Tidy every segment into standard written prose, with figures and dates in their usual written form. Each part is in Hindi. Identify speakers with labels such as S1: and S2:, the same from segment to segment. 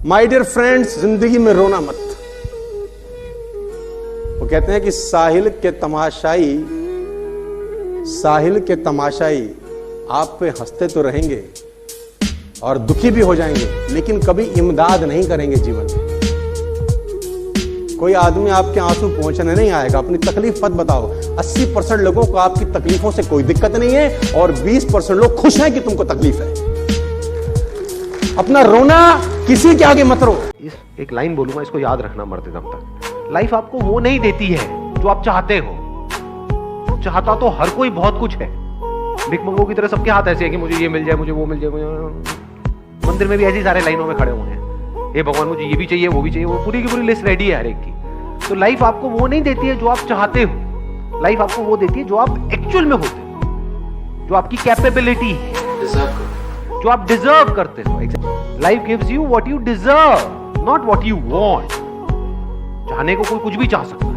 S1: माय डियर फ्रेंड्स, जिंदगी में रोना मत। वो कहते हैं कि साहिल के तमाशाई आप पे हंसते तो रहेंगे और दुखी भी हो जाएंगे, लेकिन कभी इमदाद नहीं करेंगे जीवन में। कोई आदमी आपके आंसू पहुंचने नहीं आएगा। अपनी तकलीफ मत बताओ। 80% लोगों को आपकी तकलीफों से कोई दिक्कत नहीं है और 20% लोग खुश हैं कि तुमको तकलीफ है। अपना रोना किसी के आगे मत रो।
S2: इस एक लाइन बोलूंगा, इसको याद रखना मरते दम तक। लाइफ आपको वो नहीं देती है जो आप चाहते हो। चाहता तो हर कोई बहुत कुछ है। भिख मंगों की तरह सबके हाथ ऐसे है कि मुझे ये मिल जाए, मुझे वो मिल जाए। मंदिर में भी ऐसी सारे लाइनों में खड़े हुए हैं, हे भगवान मुझे ये भी चाहिए, वो भी चाहिए। वो पूरी की पूरी लिस्ट रेडी है हर एक की। तो लाइफ आपको वो नहीं देती है जो आप चाहते हो। लाइफ आपको वो देती है जो आप एक्चुअल में होते हो, जो आपकी कैपेबिलिटी है, जो आप डिजर्व करते हो। Life gives you what you deserve, not what you want. चाहने को कोई कुछ भी चाह सकता है,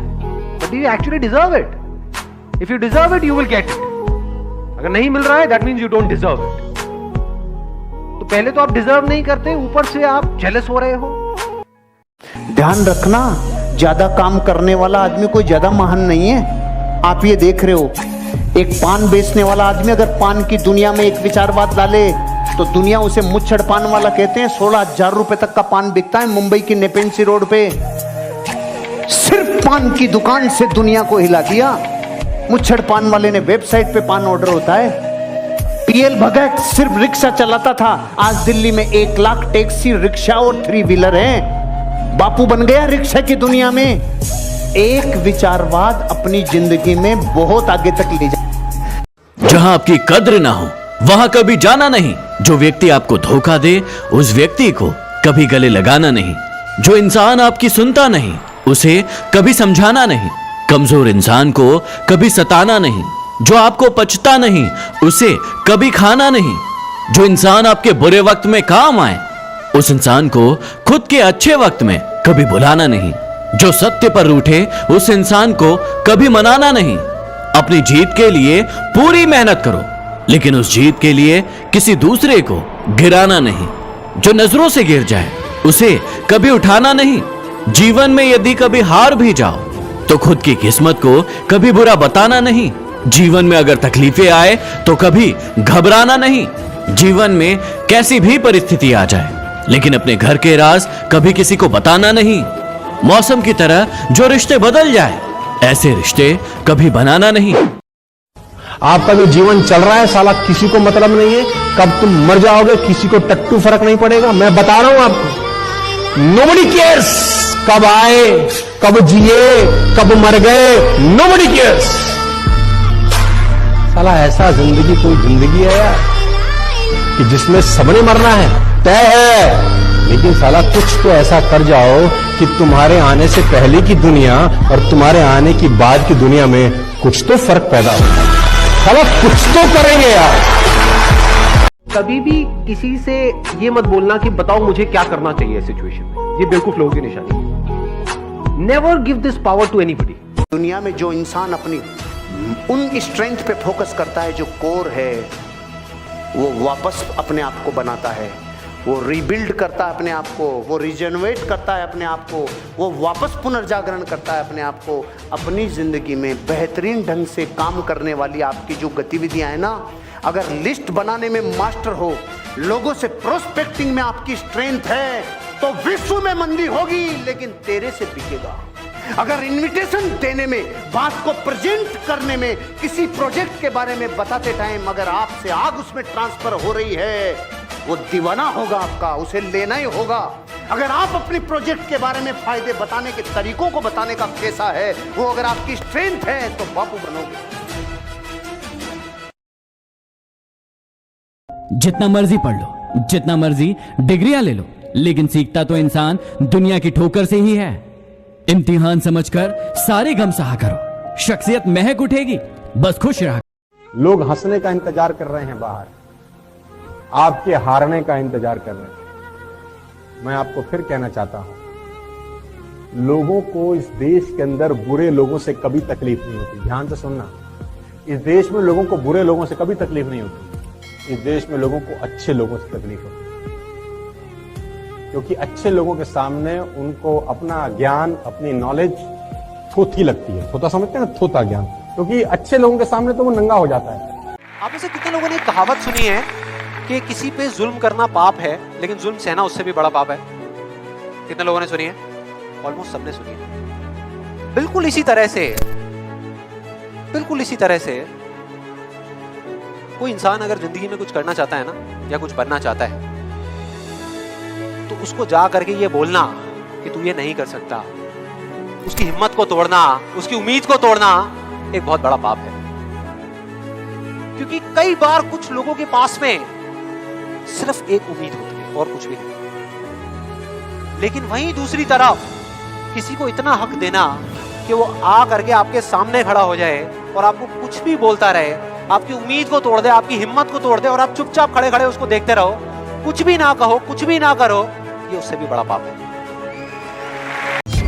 S2: but you actually deserve it. If you deserve it you will get it. अगर नहीं मिल रहा है that means you don't deserve it. तो पहले तो आप डिजर्व नहीं करते, ऊपर से आप जेलस हो रहे हो।
S3: ध्यान रखना, ज्यादा काम करने वाला आदमी कोई ज्यादा महान नहीं है। आप ये देख रहे हो, एक पान बेचने वाला आदमी अगर पान की दुनिया में एक विचारवाद डाले तो दुनिया उसे मुच्छड़ पान वाला कहते हैं। 16,000 रुपए तक का पान बिकता है मुंबई की नेपेंसी रोड पे। सिर्फ पान की दुकान से दुनिया को हिला दिया। मुच्छड़ पान वाले ने वेबसाइट पे पान ऑर्डर होता है। पीएल भगत सिर्फ रिक्शा चलाता था, आज दिल्ली में 1 लाख टैक्सी, रिक्शा और 3 व्हीलर हैं। बापू बन गया रिक्शा की दुनिया में। एक विचारवाद अपनी जिंदगी में बहुत आगे तक ले जाए।
S4: जहां आपकी कद्र ना हो वहां कभी जाना नहीं। जो व्यक्ति आपको धोखा दे उस व्यक्ति को कभी गले लगाना नहीं। जो इंसान आपकी सुनता नहीं उसे कभी समझाना नहीं। कमजोर इंसान को कभी सताना नहीं। जो आपको पचता नहीं उसे कभी खाना नहीं। जो इंसान आपके बुरे वक्त में काम आए उस इंसान को खुद के अच्छे वक्त में कभी भुलाना नहीं। जो सत्य पर रूठे उस इंसान को कभी मनाना नहीं। अपनी जीत के लिए पूरी मेहनत करो, लेकिन उस जीत के लिए किसी दूसरे को गिराना नहीं। जो नजरों से गिर जाए उसे कभी उठाना नहीं। जीवन में यदि कभी हार भी जाओ तो खुद की किस्मत को कभी बुरा बताना नहीं। जीवन में अगर तकलीफें आए तो कभी घबराना नहीं। जीवन में कैसी भी परिस्थिति आ जाए लेकिन अपने घर के राज कभी किसी को बताना नहीं। मौसम की तरह जो रिश्ते बदल जाए ऐसे रिश्ते कभी बनाना नहीं।
S1: आपका जो जीवन चल रहा है साला किसी को मतलब नहीं है। कब तुम मर जाओगे किसी को टट्टू फर्क नहीं पड़ेगा। मैं बता रहा हूं आपको, नोबडी केयर्स कब आए, कब जिए, कब मर गए, नोबडी केयर्स। साला ऐसा जिंदगी कोई जिंदगी है यार कि जिसमें सबने मरना है, तय है। लेकिन साला कुछ तो ऐसा कर जाओ कि तुम्हारे आने से पहले की दुनिया और तुम्हारे आने की बाद की दुनिया में कुछ तो फर्क पैदा हो। साला कुछ तो करेंगे यार।
S2: कभी भी किसी से ये मत बोलना कि बताओ मुझे क्या करना चाहिए सिचुएशन में। ये बेवकूफ लोगों की निशानी है। Never give this power to anybody.
S3: दुनिया में जो इंसान अपनी उन स्ट्रेंथ पे फोकस करता है जो कोर है, वो वापस अपने आप को बनाता है, वो रीबिल्ड करता है अपने आप को, वो रिजेनरेट करता है अपने आप को, वो वापस पुनर्जागरण करता है अपने आप को। अपनी ज़िंदगी में बेहतरीन ढंग से काम करने वाली आपकी जो गतिविधियां हैं ना, अगर लिस्ट बनाने में मास्टर हो, लोगों से प्रोस्पेक्टिंग में आपकी स्ट्रेंथ है तो विश्व में मंदी होगी लेकिन तेरे से बिकेगा। अगर इनविटेशन देने में, बात को प्रेजेंट करने में, किसी प्रोजेक्ट के बारे में बताते टाइम अगर आपसे आग उसमें ट्रांसफर हो रही है, वो दीवाना होगा आपका, उसे लेना ही होगा। अगर आप अपने प्रोजेक्ट के बारे में फायदे बताने के तरीकों को बताने का कैसा है, वो अगर आपकी स्ट्रेंथ है तो बापू बनोगे।
S5: जितना मर्जी पढ़ लो, जितना मर्जी डिग्रियां ले लो, लेकिन सीखता तो इंसान दुनिया की ठोकर से ही है। इम्तिहान समझकर सारे गम सहा करो, शख्सियत महक उठेगी, बस खुश रहा।
S1: लोग हंसने का इंतजार कर रहे हैं बाहर, आपके हारने का इंतजार कर रहे हैं। मैं आपको फिर कहना चाहता हूं, लोगों को इस देश के अंदर बुरे लोगों से कभी तकलीफ नहीं होती। ध्यान से सुनना, इस देश में लोगों को बुरे लोगों से कभी तकलीफ नहीं होती। इस देश में लोगों को अच्छे लोगों से तकलीफ होती है। क्योंकि अच्छे लोगों के सामने उनको अपना ज्ञान, अपनी नॉलेज थोथी लगती है। थोथा समझते हैं ना, थोथा ज्ञान, क्योंकि अच्छे लोगों के सामने तो वो नंगा हो जाता है।
S2: आप में से कितने लोगों ने एक कहावत सुनी है कि किसी पे जुल्म करना पाप है, लेकिन जुल्म सहना उससे भी बड़ा पाप है? कितने लोगों ने सुनी है? ऑलमोस्ट सबने सुनी है। बिल्कुल इसी तरह से कोई इंसान अगर जिंदगी में कुछ करना चाहता है ना, या कुछ बनना चाहता है, तो उसको जा करके ये बोलना कि तू ये नहीं कर सकता, उसकी हिम्मत को तोड़ना, उसकी उम्मीद को तोड़ना एक बहुत बड़ा पाप है। क्योंकि कई बार कुछ लोगों के पास में सिर्फ एक उम्मीद होती है और कुछ भी नहीं। लेकिन वहीं दूसरी तरफ किसी को इतना हक देना कि वो आ करके आपके सामने खड़ा हो जाए और आपको कुछ भी बोलता रहे, आपकी उम्मीद को तोड़ दे, आपकी हिम्मत को तोड़ दे, और आप चुपचाप खड़े खड़े उसको देखते रहो, कुछ भी ना कहो, कुछ भी ना करो, ये उससे भी बड़ा पाप है।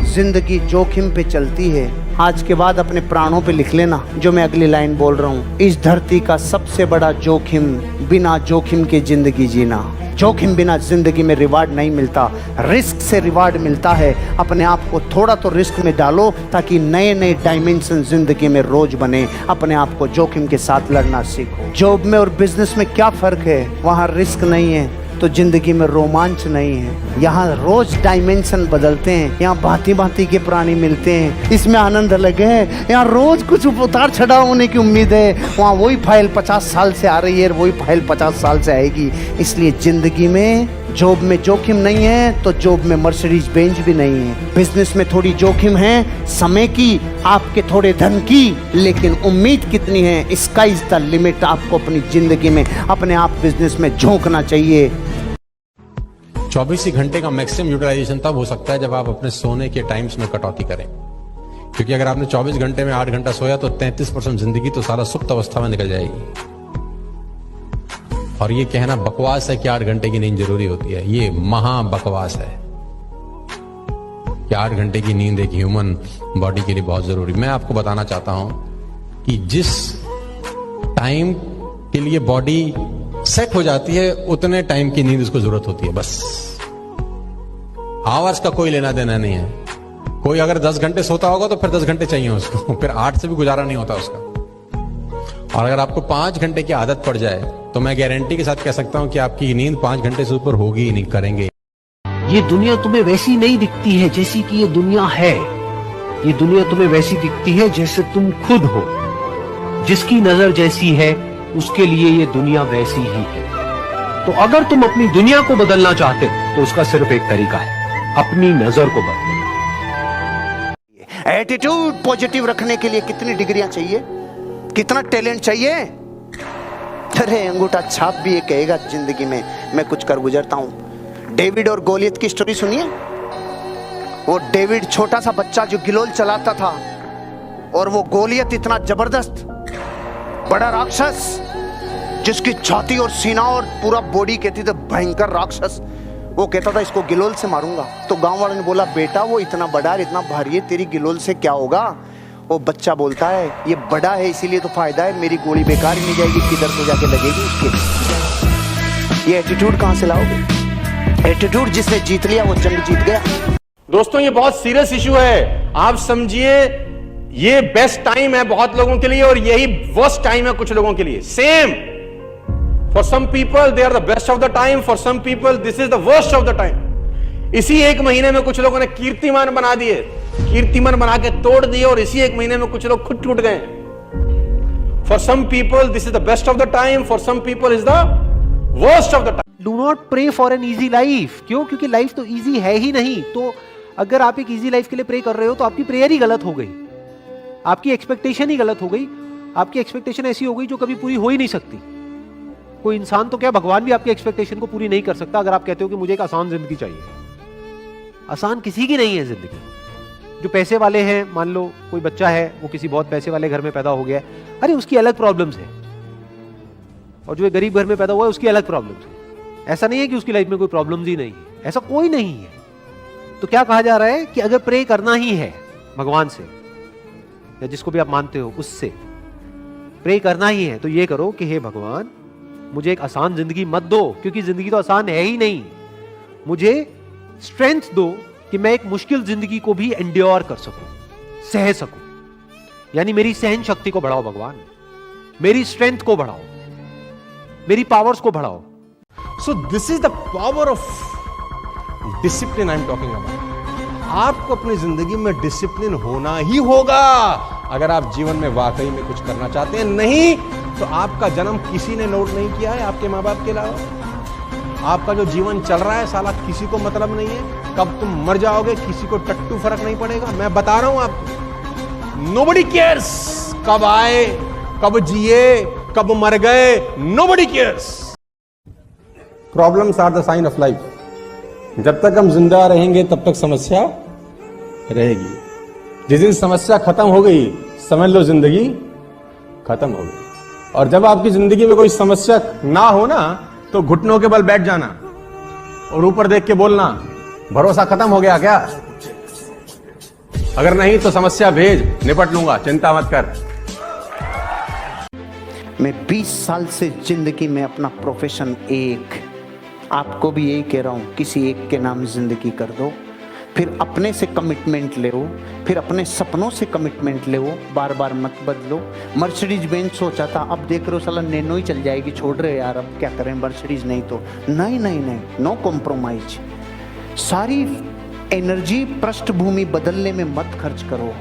S3: जिंदगी जोखिम पे चलती है। आज के बाद अपने प्राणों पे लिख लेना जो मैं अगली लाइन बोल रहा हूँ। इस धरती का सबसे बड़ा जोखिम बिना जोखिम के जिंदगी जीना। जोखिम बिना जिंदगी में रिवार्ड नहीं मिलता, रिस्क से रिवार्ड मिलता है। अपने आप को थोड़ा तो रिस्क में डालो ताकि नए नए डायमेंशन जिंदगी में रोज बने। अपने आप को जोखिम के साथ लड़ना सीखो। जॉब में और बिजनेस में क्या फर्क है? वहाँ रिस्क नहीं है तो जिंदगी में रोमांच नहीं है। यहाँ रोज डायमेंशन बदलते हैं, यहाँ भांति भांति के प्राणी मिलते हैं, इसमें आनंद अलग है। यहाँ रोज कुछ उतार चढ़ाव होने की उम्मीद है, वहाँ वही फाइल 50 साल से आ रही है, वही फाइल 50 साल से आएगी। इसलिए जिंदगी में जॉब में जोखिम नहीं है तो जॉब में मर्सिडीज बेंज भी नहीं है। बिजनेस में थोड़ी जोखिम है, समय की, आपके थोड़े धन की, लेकिन उम्मीद कितनी है, स्काई इज द लिमिट। आपको अपनी जिंदगी में अपने आप बिजनेस में झोंकना चाहिए।
S6: 24 ही घंटे का मैक्सिमम यूटिलाइजेशन तब हो सकता है जब आप अपने सोने के टाइम्स में कटौती करें, क्योंकि अगर आपने 24 घंटे में 8 घंटा सोया तो 33% जिंदगी तो सारा सुप्त अवस्था में निकल जाएगी। और ये कहना बकवास है कि 8 घंटे की नींद जरूरी होती है, ये महा बकवास है कि 8 घंटे की नींद एक ह्यूमन बॉडी के लिए बहुत जरूरी। मैं आपको बताना चाहता हूं कि जिस टाइम के लिए बॉडी सेट हो जाती है उतने टाइम की नींद उसको जरूरत होती है, बस। आवर्स का कोई लेना देना नहीं है। कोई अगर 10 घंटे सोता होगा तो फिर 10 घंटे चाहिए उसको, फिर 8 से भी गुजारा नहीं होता उसका। और अगर आपको 5 घंटे की आदत पड़ जाए तो मैं गारंटी के साथ कह सकता हूं कि आपकी नींद 5 घंटे से ऊपर होगी ही नहीं, करेंगे।
S7: ये दुनिया तुम्हें वैसी नहीं दिखती है जैसी कि ये दुनिया है। ये दुनिया तुम्हें वैसी दिखती है जैसे तुम खुद हो। जिसकी नजर जैसी है उसके लिए ये दुनिया वैसी ही है। तो अगर तुम अपनी दुनिया को बदलना चाहते हो तो उसका सिर्फ एक तरीका है, अपनी नजर को बदलना।
S3: एटीट्यूड पॉजिटिव रखने के लिए कितनी डिग्रियां चाहिए, कितना टैलेंट चाहिए? अरे अंगूठा छाप भी ये कहेगा जिंदगी में मैं कुछ कर गुजरता हूं। डेविड और गोलियत की स्टोरी सुनिए। वो डेविड छोटा सा बच्चा जो गिलोल चलाता था, और वो गोलियत इतना जबरदस्त बड़ा राक्षस जिसकी छाती और सीना और पूरा बॉडी कहती थी भयंकर राक्षस। वो कहता था इसको गिलोल से मारूंगा। तो गांव वालों ने बोला बेटा वो इतना बड़ा है, इतना भारी है, तेरी गिलोल से क्या होगा? वो बच्चा बोलता है ये बड़ा है इसीलिए तो फायदा है, मेरी गोली बेकार ही नहीं जाएगी, किधर तो जाके लगेगी उसके। ये एटीट्यूड कहां से लाओगे? एटीट्यूड जिसने जीत लिया वो जंग जीत गया।
S8: दोस्तों ये बहुत सीरियस इशू है। आप समझिए ये बेस्ट टाइम है बहुत लोगों के लिए और यही वर्स्ट टाइम है कुछ लोगों के लिए। Same for some people they are the best of the time, for some people this is the worst of the time. इसी एक महीने में कुछ लोगों ने कीर्तिमान बना दिए, कीर्तिमान बना के तोड़ दिए, और इसी एक महीने में कुछ लोग खुद टूट गए। For some people this is the best of the time, for some people is the worst of the time.
S2: Do not pray for an easy life. क्यों? क्योंकि लाइफ तो ईजी है ही नहीं। तो अगर आप एक ईजी लाइफ के लिए प्रे कर रहे हो तो आपकी प्रेयर ही गलत हो गई, आपकी एक्सपेक्टेशन ही गलत हो गई। आपकी एक्सपेक्टेशन ऐसी हो गई जो कभी पूरी हो ही नहीं सकती। कोई इंसान तो क्या, भगवान भी आपकी एक्सपेक्टेशन को पूरी नहीं कर सकता अगर आप कहते हो कि मुझे एक आसान जिंदगी चाहिए। आसान किसी की नहीं है जिंदगी। जो पैसे वाले हैं, मान लो कोई बच्चा है वो किसी बहुत पैसे वाले घर में पैदा हो गया, अरे उसकी अलग प्रॉब्लम्स है, और जो एक गरीब घर में पैदा हुआ है उसकी अलग प्रॉब्लम्स है। ऐसा नहीं है कि उसकी लाइफ में कोई प्रॉब्लम्स ही नहीं है, ऐसा कोई नहीं है। तो क्या कहा जा रहा है कि अगर प्रे करना ही है भगवान से या जिसको भी आप मानते हो उससे प्रे करना ही है, तो ये करो कि हे भगवान मुझे एक आसान जिंदगी मत दो, क्योंकि जिंदगी तो आसान है ही नहीं। मुझे
S7: स्ट्रेंथ दो कि मैं एक मुश्किल जिंदगी को भी एंड्योर कर सकूं, सह सकूं। यानी मेरी सहन शक्ति को बढ़ाओ भगवान, मेरी स्ट्रेंथ को बढ़ाओ, मेरी पावर्स को बढ़ाओ।
S1: So this is the power of discipline I am talking about. आपको अपनी जिंदगी में डिसिप्लिन होना ही होगा अगर आप जीवन में वाकई में कुछ करना चाहते हैं। नहीं तो आपका जन्म किसी ने नोट नहीं किया है आपके मां बाप के अलावा। आपका जो जीवन चल रहा है साला किसी को मतलब नहीं है। कब तुम मर जाओगे किसी को टट्टू फर्क नहीं पड़ेगा। मैं बता रहा हूं आपको, नोबडी केयर्स कब आए, कब जिए, कब मर गए, nobody cares. Problems are the sign of life. जब तक हम जिंदा रहेंगे तब तक समस्या रहेगी। जिस दिन समस्या खत्म हो गई समझ लो जिंदगी खत्म हो गई। और जब आपकी जिंदगी में कोई समस्या ना हो ना तो घुटनों के बल बैठ जाना और ऊपर देख के बोलना, भरोसा खत्म हो गया क्या? अगर नहीं तो समस्या भेज, निपट लूंगा, चिंता मत कर।
S3: मैं 20 साल से जिंदगी में अपना प्रोफेशन एक, आपको भी यही कह रहा हूं, किसी एक के नाम जिंदगी कर दो। फिर अपने से कमिटमेंट ले, फिर अपने सपनों से कमिटमेंट ले, बार बार मत बदलो। मर्सिडीज बेंच सोचा था, अब देख रहे हो साला नैनो ही चल जाएगी, छोड़ रहे हो यार, अब क्या करें, मर्सिडीज नहीं तो नहीं नहीं नहीं, नो कॉम्प्रोमाइज। सारी एनर्जी पृष्ठभूमि बदलने में मत खर्च करो,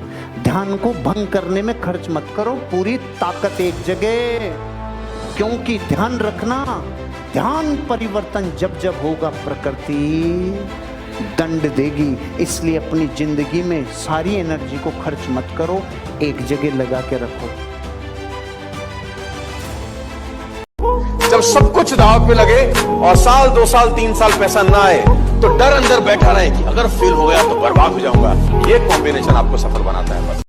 S3: ध्यान को भंग करने में खर्च मत करो, पूरी ताकत एक जगह। क्योंकि ध्यान रखना, ध्यान परिवर्तन जब जब होगा प्रकृति दंड देगी। इसलिए अपनी जिंदगी में सारी एनर्जी को खर्च मत करो, एक जगह लगा के रखो।
S8: जब सब कुछ दांव पे लगे और साल 2 साल 3 साल पैसा ना आए तो डर अंदर बैठा रहे कि अगर फेल हो गया तो बर्बाद हो जाऊंगा। ये कॉम्बिनेशन आपको सफल बनाता है बस।